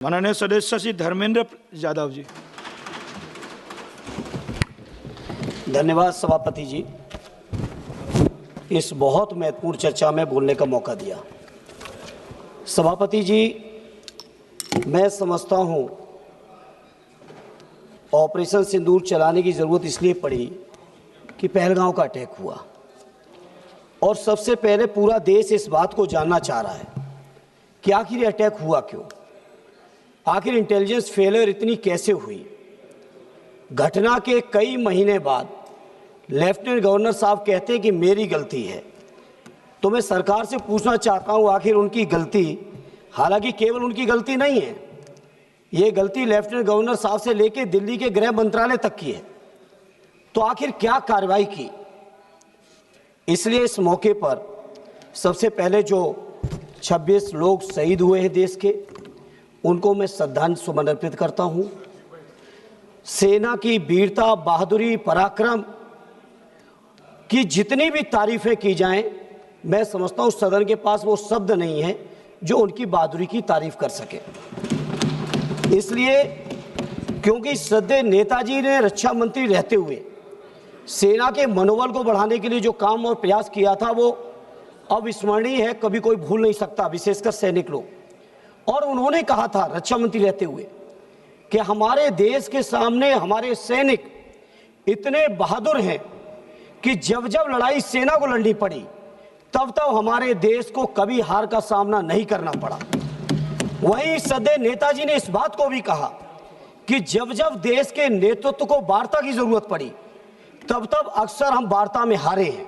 माननीय सदस्य श्री धर्मेंद्र यादव जी। धन्यवाद सभापति जी, इस बहुत महत्वपूर्ण चर्चा में बोलने का मौका दिया। सभापति जी, मैं समझता हूं ऑपरेशन सिंदूर चलाने की ज़रूरत इसलिए पड़ी कि पहलगांव का अटैक हुआ और सबसे पहले पूरा देश इस बात को जानना चाह रहा है कि आखिर ये अटैक हुआ क्यों, आखिर इंटेलिजेंस फेलियर इतनी कैसे हुई। घटना के कई महीने बाद लेफ्टिनेंट गवर्नर साहब कहते हैं कि मेरी गलती है, तो मैं सरकार से पूछना चाहता हूं आखिर उनकी गलती, हालांकि केवल उनकी गलती नहीं है, ये गलती लेफ्टिनेंट गवर्नर साहब से लेकर दिल्ली के गृह मंत्रालय तक की है, तो आखिर क्या कार्रवाई की। इसलिए इस मौके पर सबसे पहले जो 26 लोग शहीद हुए हैं देश के, उनको मैं श्रद्धांजलि सुमन अर्पित करता हूं। सेना की वीरता, बहादुरी, पराक्रम की जितनी भी तारीफें की जाएं, मैं समझता हूं सदन के पास वो शब्द नहीं है जो उनकी बहादुरी की तारीफ कर सके। इसलिए क्योंकि श्रद्धेय नेताजी ने रक्षा मंत्री रहते हुए सेना के मनोबल को बढ़ाने के लिए जो काम और प्रयास किया था वो अविस्मरणीय है, कभी कोई भूल नहीं सकता, विशेषकर सैनिक लोग। और उन्होंने कहा था रक्षा मंत्री रहते हुए कि हमारे देश के सामने हमारे सैनिक इतने बहादुर हैं कि जब जब लड़ाई सेना को लड़नी पड़ी तब तब हमारे देश को कभी हार का सामना नहीं करना पड़ा। वहीं श्रद्धेय नेताजी ने इस बात को भी कहा कि जब जब देश के नेतृत्व को वार्ता की जरूरत पड़ी तब तब अक्सर हम वार्ता में हारे हैं।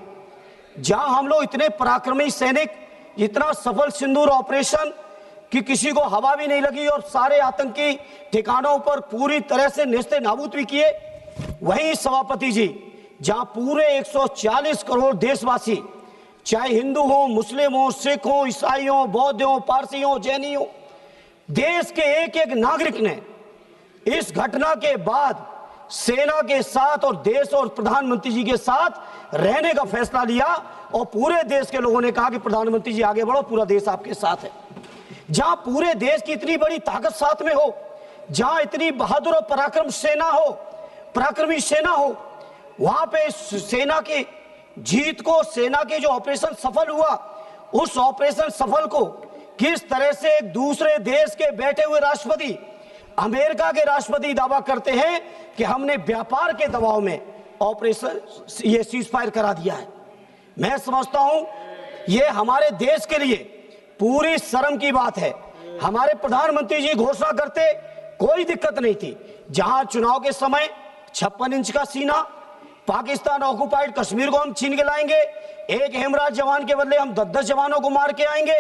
जहां हम लोग इतने पराक्रमी सैनिक, इतना सफल सिंदूर ऑपरेशन कि किसी को हवा भी नहीं लगी और सारे आतंकी ठिकानों पर पूरी तरह से नेस्ते नाबूद भी किए, वहीं सभापति जी जहां पूरे 140 करोड़ देशवासी, चाहे हिंदू हो, मुस्लिम हो, सिख हो, ईसाई हो, बौद्ध हो, पारसी हो, जैनी हो, देश के एक एक नागरिक ने इस घटना के बाद सेना के साथ और देश और प्रधानमंत्री जी के साथ रहने का फैसला लिया और पूरे देश के लोगों ने कहा कि प्रधानमंत्री जी आगे बढ़ो, पूरा देश आपके साथ है। जहां पूरे देश की इतनी बड़ी ताकत साथ में हो, जहां इतनी बहादुर और पराक्रमी सेना हो, वहां पे सेना की जीत को, सेना के जो ऑपरेशन सफल हुआ, उस ऑपरेशन सफल को किस तरह से एक दूसरे देश के बैठे हुए राष्ट्रपति, अमेरिका के राष्ट्रपति दावा करते हैं कि हमने व्यापार के दबाव में ऑपरेशन ये सीजफायर करा दिया है। मैं समझता हूं ये हमारे देश के लिए पूरी शर्म की बात है। हमारे प्रधानमंत्री जी घोषणा करते, कोई दिक्कत नहीं थी। जहां चुनाव के समय 56 इंच का सीना, पाकिस्तान ऑक्युपाइड कश्मीर को हम छीन के लाएंगे, एक हेमराज जवान के बदले हम 10-10 जवानों को मार के आएंगे,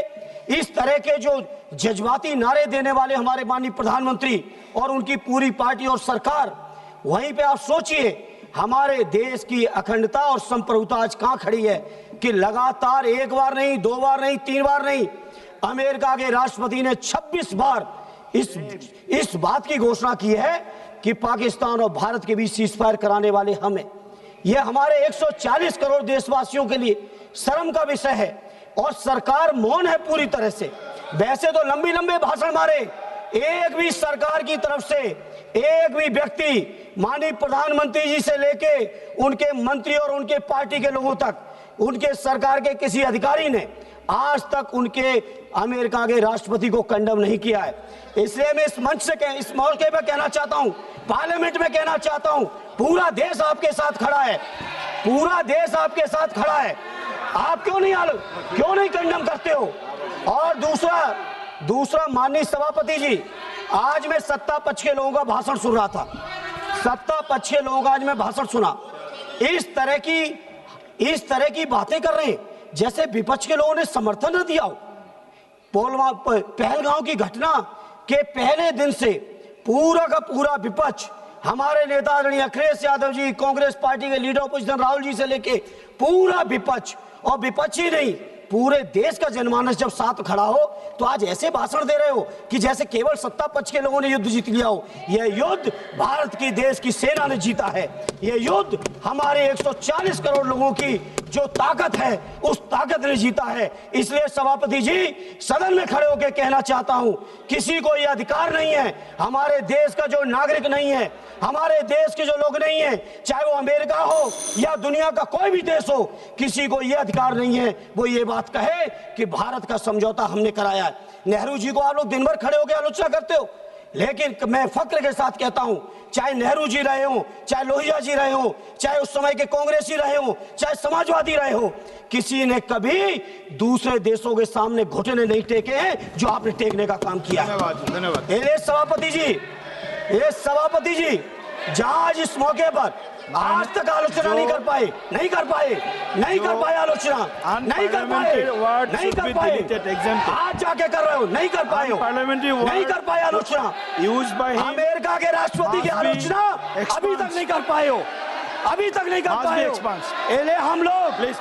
इस तरह के जो जज्बाती नारे देने वाले हमारे माननीय प्रधानमंत्री और उनकी पूरी पार्टी और सरकार, वहीं पे आप सोचिए हमारे देश की अखंडता और संप्रभुता आज कहां खड़ी है कि लगातार एक बार नहीं, 2 बार नहीं, 3 बार नहीं, अमेरिका के राष्ट्रपति ने 26 बार इस बात की घोषणा की है कि पाकिस्तान और भारत के बीच सीजफायर कराने वाले हम हैं। यह हमारे 140 करोड़ देशवासियों के लिए शर्म का विषय है और सरकार मौन है पूरी तरह से। वैसे तो लंबे लंबे भाषण मारे, एक भी सरकार की तरफ से एक भी व्यक्ति, माननीय प्रधानमंत्री जी से लेके उनके मंत्री और उनके पार्टी के लोगों तक, उनके सरकार के किसी अधिकारी ने आज तक उनके अमेरिका के राष्ट्रपति को कंडम नहीं किया है। इसलिए मैं इस मंच से इस मौके पर कहना चाहता हूं, पार्लियामेंट में कहना चाहता हूं, पूरा देश आपके साथ खड़ा है, पूरा देश आपके साथ खड़ा है। आप क्यों नहीं कंडम करते हो। और दूसरा माननीय सभापति जी, आज मैं सत्ता पक्ष के लोगों का भाषण सुन रहा था, सत्ता पक्ष के लोगों का आज मैं भाषण सुना, इस तरह की बातें कर रहे हैं जैसे विपक्ष के लोगों ने समर्थन न दिया हो। पहलगांव की घटना के पहले दिन से पूरा का पूरा विपक्ष, हमारे नेता आदरणीय अखिलेश यादव जी, कांग्रेस पार्टी के लीडर अपोजिशन राहुल जी से लेके पूरा विपक्ष, और विपक्ष ही नहीं पूरे देश का जनमानस जब साथ खड़ा हो तो आज ऐसे भाषण दे रहे हो कि जैसे केवल सत्ता पक्ष के लोगों ने युद्ध जीत लिया हो। यह युद्ध भारत की देश की सेना ने जीता है। यह युद्ध हमारे 140 करोड़ लोगों की जो ताकत है उस ताकत ने जीता है। इसलिए सभापति जी, सदन में खड़े होकर कहना चाहता हूं, किसी को यह अधिकार नहीं है, हमारे देश का जो नागरिक नहीं है, हमारे देश के जो लोग नहीं है, चाहे वो अमेरिका हो या दुनिया का कोई भी देश हो, किसी को यह अधिकार नहीं है वो ये बात कहे कि भारत का समझौता हमने कराया है। नेहरू जी को आप लोग दिन भर खड़े होकर आलोचना करते हो, लेकिन मैं फक्र के साथ कहता हूं, चाहे नेहरू जी रहे हो, चाहे लोहिया जी रहे हो, चाहे उस समय के कांग्रेसी रहे हो, चाहे समाजवादी रहे हो, किसी ने कभी दूसरे देशों के सामने घुटने नहीं टेके हैं जो आपने टेकने का काम किया। धन्यवाद। ये सभापति जी, जहां आज इस मौके पर आज तक आलोचना नहीं कर पाए आलोचना, नहीं कर पाए, आज जाके कर रहे हो, नहीं कर पाए आलोचना। अमेरिका के राष्ट्रपति की आलोचना अभी तक नहीं कर पाए हो।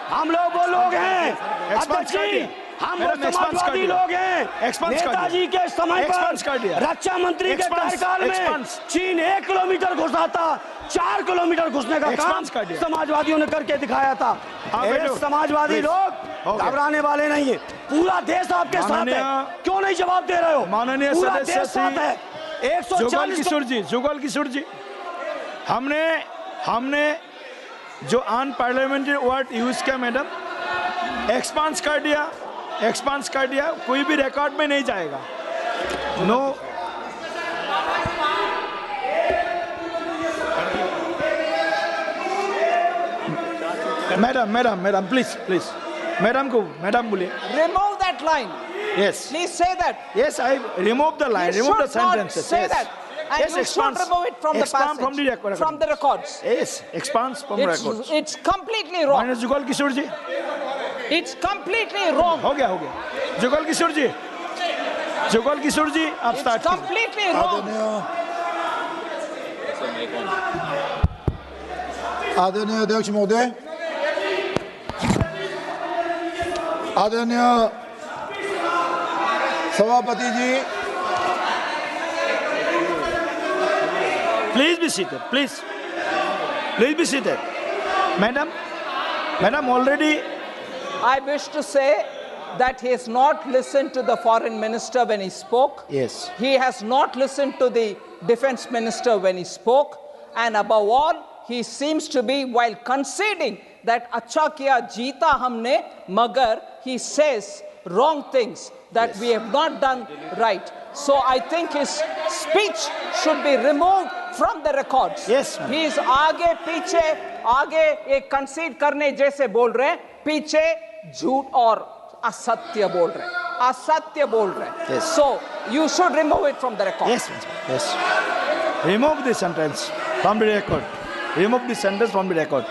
हम लोग वो लोग हैं, अध्यक्ष जी, हम समाजवादी लोग हैं। नेताजी के समय पर रक्षा मंत्री के कार्यकाल में चीन 1 किलोमीटर घुसा था, 4 किलोमीटर घुसने का काम समाजवादियों ने करके दिखाया था। समाजवादी लोग घबराने वाले नहीं है, पूरा देश आपके साथ है। क्यों नहीं जवाब दे रहे हो? माननीय सदस्य साथ है। 140 जुगल किशोर जी, हमने जो अनपार्लियामेंट्री वर्ड यूज किया मैडम, एक्सपांस कर दिया, कोई भी रिकॉर्ड में नहीं जाएगा। नो, मैडम प्लीज मैडम बोलिए। Remove that line. Yes. Please say that. Yes, I remove the line, You remove the should not sentences. say Yes. that. And Yes, you expands. should remove it from the Expand passage. from the record. From the records. Yes, expands from records. It's completely wrong. Minus Jugal Kishore ji, It's completely wrong. हो गया। जुगल किशोर जी, आप It's start completely wrong. आदरणीय अध्यक्ष महोदय, आदरणीय सभापति जी, please be seated, please be seated. Madam already I wish to say that he has not listened to the foreign minister when he spoke. Yes. He has not listened to the defense minister when he spoke. And above all, he seems to be, while conceding that अच्छा किया जीता हमने, मगर he says wrong things that we have not done right. So I think his speech should be removed from the records. Yes, ma'am. He is आगे पीछे आगे एक concede करने जैसे बोल रहे हैं, पीछे झूठ और असत्य बोल रहे हैं। Yes. So you should remove it from the record. yes, remove the sentence from the record,